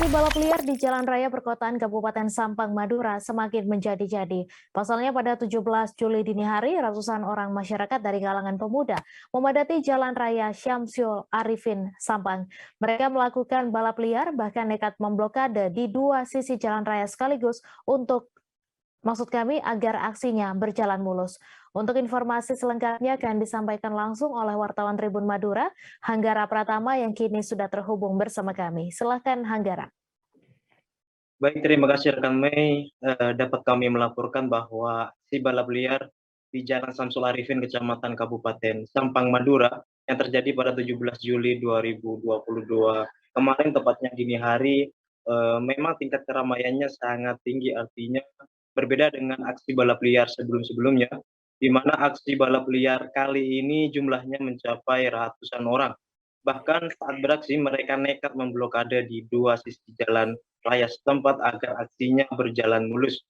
Aksi balap liar di jalan raya perkotaan Kabupaten Sampang, Madura semakin menjadi-jadi. Pasalnya pada 17 Juli dini hari, ratusan orang masyarakat dari kalangan pemuda memadati jalan raya Syamsul Arifin, Sampang. Mereka melakukan balap liar, bahkan nekat memblokade di dua sisi jalan raya sekaligus agar aksinya berjalan mulus. Untuk informasi selengkapnya akan disampaikan langsung oleh wartawan Tribun Madura, Hanggara Pratama yang kini sudah terhubung bersama kami. Silahkan Hanggara. Baik, terima kasih rekan Mei. Dapat kami melaporkan bahwa aksi balap liar di Jalan Syamsul Arifin, Kecamatan Kabupaten Sampang, Madura, yang terjadi pada 17 Juli 2022 kemarin, tepatnya dini hari, memang tingkat keramaiannya sangat tinggi. Artinya berbeda dengan aksi balap liar sebelum-sebelumnya, di mana aksi balap liar kali ini jumlahnya mencapai ratusan orang. Bahkan saat beraksi, mereka nekat memblokade di dua sisi jalan raya setempat agar aksinya berjalan mulus.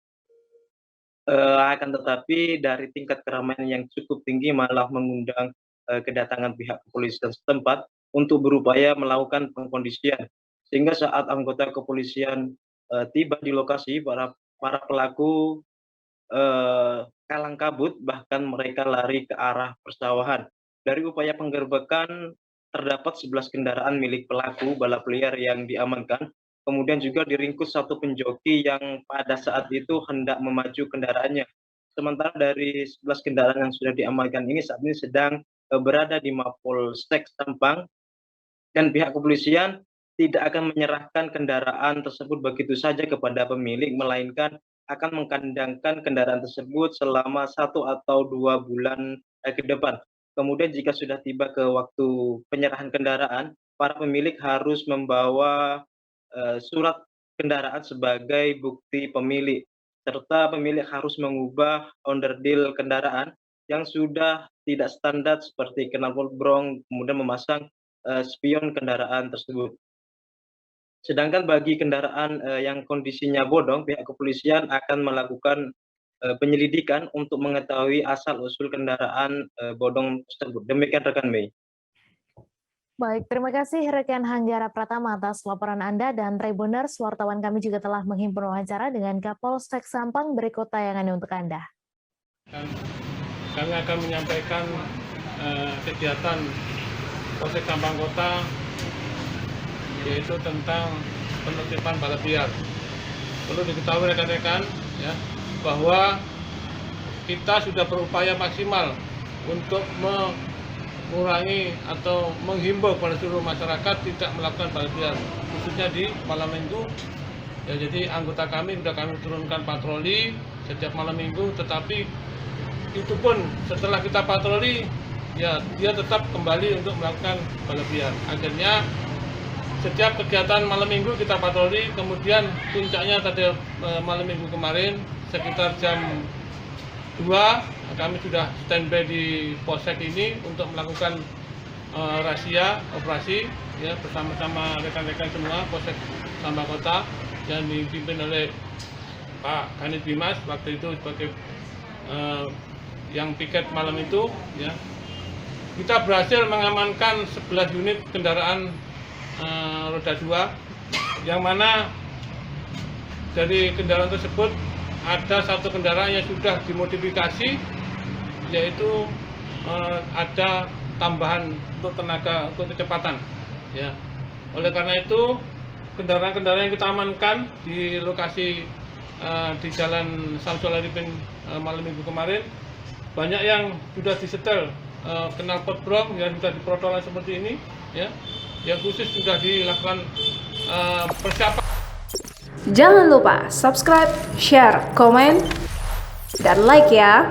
Akan tetapi dari tingkat keramaian yang cukup tinggi malah mengundang kedatangan pihak kepolisian setempat untuk berupaya melakukan pengkondisian. Sehingga saat anggota kepolisian tiba di lokasi, para pelaku kalang kabut, bahkan mereka lari ke arah persawahan. Dari upaya penggerbekan, terdapat 11 kendaraan milik pelaku balap liar yang diamankan. Kemudian juga diringkus satu penjoki yang pada saat itu hendak memacu kendaraannya. Sementara dari 11 kendaraan yang sudah diamankan ini saat ini sedang berada di Mapolsek Sampang, dan pihak kepolisian tidak akan menyerahkan kendaraan tersebut begitu saja kepada pemilik, melainkan akan mengkandangkan kendaraan tersebut selama 1 atau 2 bulan ke depan. Kemudian jika sudah tiba ke waktu penyerahan kendaraan, para pemilik harus membawa surat kendaraan sebagai bukti pemilik, serta pemilik harus mengubah onderdil kendaraan yang sudah tidak standar seperti knalpot brong, kemudian memasang spion kendaraan tersebut. Sedangkan bagi kendaraan yang kondisinya bodong, pihak kepolisian akan melakukan penyelidikan untuk mengetahui asal-usul kendaraan bodong tersebut. Demikian rekan Mei. Baik, terima kasih rekan Hanggara Pratama atas laporan Anda, dan Tribuners, wartawan kami juga telah menghimpun wawancara dengan Kapolsek Sampang. Berikut tayangannya untuk Anda. Kami akan menyampaikan kegiatan Polsek Sampang Kota, yaitu tentang penertiban balap liar. Perlu diketahui rekan-rekan ya, bahwa kita sudah berupaya maksimal untuk mengurangi atau menghimbau kepada seluruh masyarakat tidak melakukan balap liar, khususnya di malam minggu. Ya, jadi anggota kami sudah kami turunkan patroli setiap malam minggu, tetapi itu pun setelah kita patroli, ya dia tetap kembali untuk melakukan balap liar. Akhirnya setiap kegiatan malam minggu kita patroli, kemudian puncaknya tadi malam minggu kemarin sekitar jam 2 kami sudah standby di Polsek ini untuk melakukan razia operasi ya, bersama-sama rekan-rekan semua Polsek Sampang Kota yang dipimpin oleh Pak Kanit Bimas waktu itu sebagai yang piket malam itu ya. Kita berhasil mengamankan 11 unit kendaraan roda 2, yang mana dari kendaraan tersebut ada satu kendaraan yang sudah dimodifikasi, yaitu ada tambahan untuk tenaga untuk kecepatan ya. Oleh karena itu kendaraan-kendaraan yang kita amankan di lokasi di Jalan Syamsul Arifin malam minggu kemarin, banyak yang sudah disetel knalpot brong yang sudah diprotol seperti ini ya, yang khusus sudah dilakukan persiapan. Jangan lupa subscribe, share, komen, dan like ya.